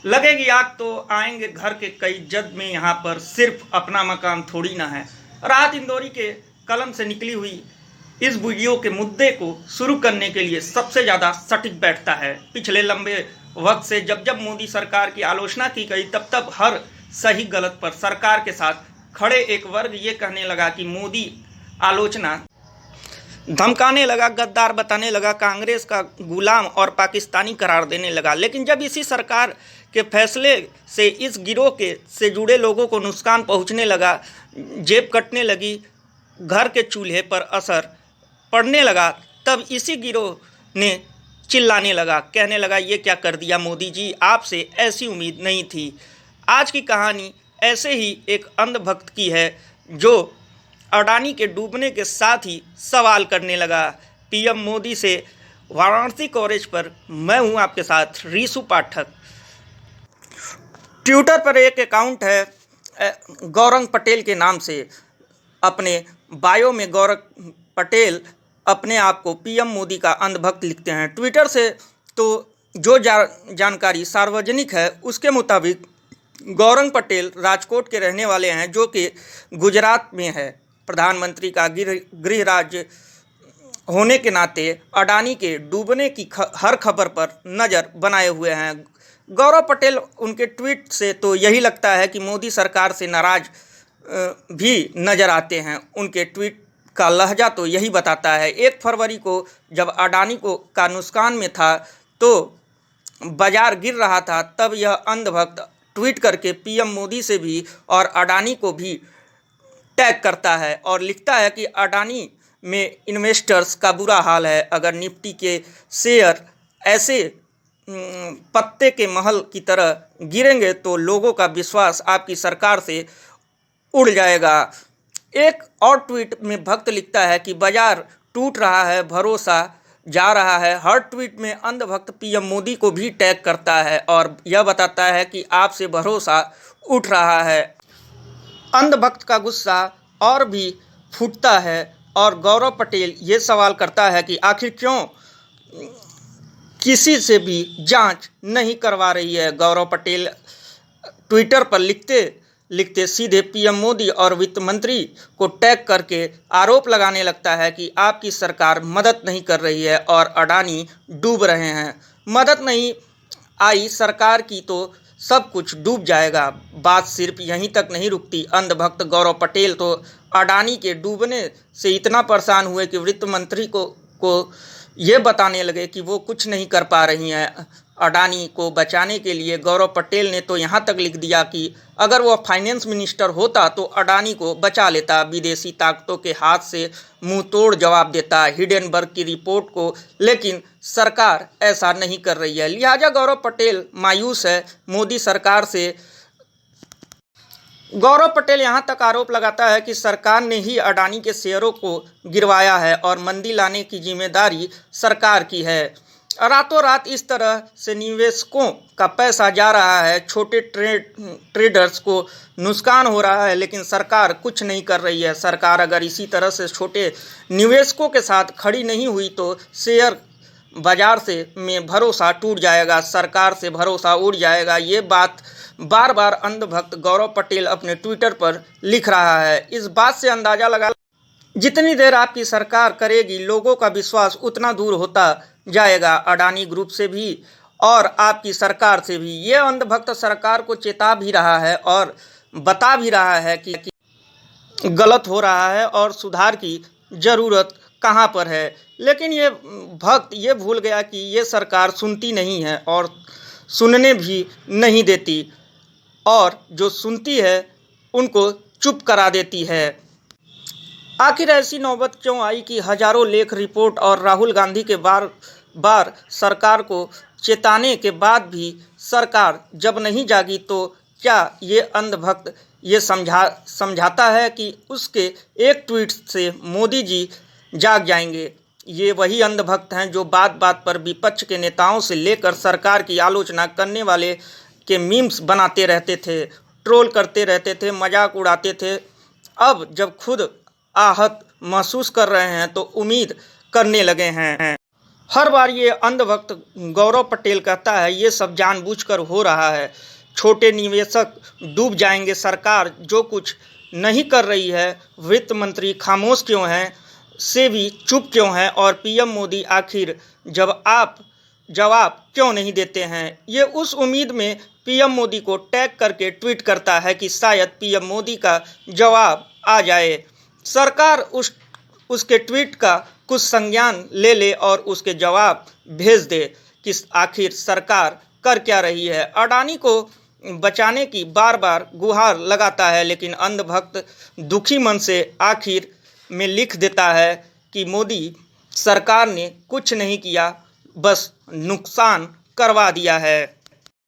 लगेगी आग तो आएंगे घर के कई जद में, यहाँ पर सिर्फ अपना मकान थोड़ी ना है। राहत इंदौरी के कलम से निकली हुई इस वीडियो के मुद्दे को शुरू करने के लिए सबसे ज़्यादा सटीक बैठता है। पिछले लंबे वक्त से जब जब मोदी सरकार की आलोचना की गई तब तब हर सही गलत पर सरकार के साथ खड़े एक वर्ग ये कहने लगा कि मोदी आलोचना धमकाने लगा, गद्दार बताने लगा, कांग्रेस का गुलाम और पाकिस्तानी करार देने लगा। लेकिन जब इसी सरकार के फैसले से इस गिरोह के से जुड़े लोगों को नुकसान पहुंचने लगा, जेब कटने लगी, घर के चूल्हे पर असर पड़ने लगा, तब इसी गिरोह ने चिल्लाने लगा, कहने लगा ये क्या कर दिया मोदी जी, आपसे ऐसी उम्मीद नहीं थी। आज की कहानी ऐसे ही एक अंधभक्त की है जो अडानी के डूबने के साथ ही सवाल करने लगा पीएम मोदी से। वाराणसी कवरेज पर मैं हूं आपके साथ रीशु पाठक। ट्विटर पर एक अकाउंट है गौरंग पटेल के नाम से। अपने बायो में गौरंग पटेल अपने आप को पीएम मोदी का अंधभक्त लिखते हैं। ट्विटर से तो जो जानकारी सार्वजनिक है उसके मुताबिक गौरंग पटेल राजकोट के रहने वाले हैं, जो कि गुजरात में है। प्रधानमंत्री का गृह राज्य होने के नाते अडानी के डूबने की हर खबर पर नज़र बनाए हुए हैं। गौरव पटेल उनके ट्वीट से तो यही लगता है कि मोदी सरकार से नाराज भी नज़र आते हैं। उनके ट्वीट का लहजा तो यही बताता है। 1 फरवरी को जब अडानी को का नुकसान में था तो बाजार गिर रहा था, तब यह अंधभक्त ट्वीट करके पीएम मोदी से भी और अडानी को भी टैग करता है और लिखता है कि अडानी में इन्वेस्टर्स का बुरा हाल है। अगर निफ्टी के शेयर ऐसे पत्ते के महल की तरह गिरेंगे तो लोगों का विश्वास आपकी सरकार से उड़ जाएगा। एक और ट्वीट में भक्त लिखता है कि बाजार टूट रहा है, भरोसा जा रहा है। हर ट्वीट में अंधभक्त पीएम मोदी को भी टैग करता है और यह बताता है कि आपसे भरोसा उठ रहा है। अंधभक्त का गुस्सा और भी फूटता है और गौरव पटेल ये सवाल करता है कि आखिर क्यों किसी से भी जांच नहीं करवा रही है। गौरव पटेल ट्विटर पर लिखते लिखते सीधे पीएम मोदी और वित्त मंत्री को टैग करके आरोप लगाने लगता है कि आपकी सरकार मदद नहीं कर रही है और अडानी डूब रहे हैं। मदद नहीं आई सरकार की तो सब कुछ डूब जाएगा। बात सिर्फ यहीं तक नहीं रुकती। अंधभक्त गौरव पटेल तो अडानी के डूबने से इतना परेशान हुए कि वित्त मंत्री को ये बताने लगे कि वो कुछ नहीं कर पा रही हैं। अडानी को बचाने के लिए गौरव पटेल ने तो यहाँ तक लिख दिया कि अगर वो फाइनेंस मिनिस्टर होता तो अडानी को बचा लेता, विदेशी ताकतों के हाथ से मुंह तोड़ जवाब देता हिडेनबर्ग की रिपोर्ट को। लेकिन सरकार ऐसा नहीं कर रही है, लिहाजा गौरव पटेल मायूस है मोदी सरकार से। गौरव पटेल यहाँ तक आरोप लगाता है कि सरकार ने ही अडानी के शेयरों को गिरवाया है और मंदी लाने की जिम्मेदारी सरकार की है। रातों रात इस तरह से निवेशकों का पैसा जा रहा है, छोटे ट्रेडर्स को नुकसान हो रहा है, लेकिन सरकार कुछ नहीं कर रही है। सरकार अगर इसी तरह से छोटे निवेशकों के साथ खड़ी नहीं हुई तो शेयर बाजार से में भरोसा टूट जाएगा, सरकार से भरोसा उड़ जाएगा। ये बात बार बार अंधभक्त गौरव पटेल अपने ट्विटर पर लिख रहा है। इस बात से अंदाज़ा लगा जितनी देर आपकी सरकार करेगी लोगों का विश्वास उतना दूर होता जाएगा, अडानी ग्रुप से भी और आपकी सरकार से भी। ये अंधभक्त सरकार को चेता भी रहा है और बता भी रहा है कि गलत हो रहा है और सुधार की ज़रूरत कहाँ पर है। लेकिन ये भक्त ये भूल गया कि ये सरकार सुनती नहीं है और सुनने भी नहीं देती, और जो सुनती है उनको चुप करा देती है। आखिर ऐसी नौबत क्यों आई कि हजारों लेख रिपोर्ट और राहुल गांधी के बार बार सरकार को चेताने के बाद भी सरकार जब नहीं जागी, तो क्या ये अंधभक्त ये समझाता है कि उसके एक ट्वीट से मोदी जी जाग जाएंगे? ये वही अंधभक्त हैं जो बात बात पर विपक्ष के नेताओं से लेकर सरकार की आलोचना करने वाले के मीम्स बनाते रहते थे, ट्रोल करते रहते थे, मजाक उड़ाते थे। अब जब खुद आहत महसूस कर रहे हैं तो उम्मीद करने लगे हैं। हर बार ये अंधभक्त गौरव पटेल कहता है ये सब जानबूझकर हो रहा है, छोटे निवेशक डूब जाएंगे, सरकार जो कुछ नहीं कर रही है, वित्त मंत्री खामोश क्यों हैं, से भी चुप क्यों हैं और पीएम मोदी आखिर जवाब क्यों नहीं देते हैं। ये उस उम्मीद में पीएम मोदी को टैग करके ट्वीट करता है कि शायद पीएम मोदी का जवाब आ जाए, सरकार उसके ट्वीट का कुछ संज्ञान ले ले और उसके जवाब भेज दे कि आखिर सरकार कर क्या रही है। अडानी को बचाने की बार बार गुहार लगाता है, लेकिन अंधभक्त दुखी मन से आखिर में लिख देता है कि मोदी सरकार ने कुछ नहीं किया, बस नुकसान करवा दिया है।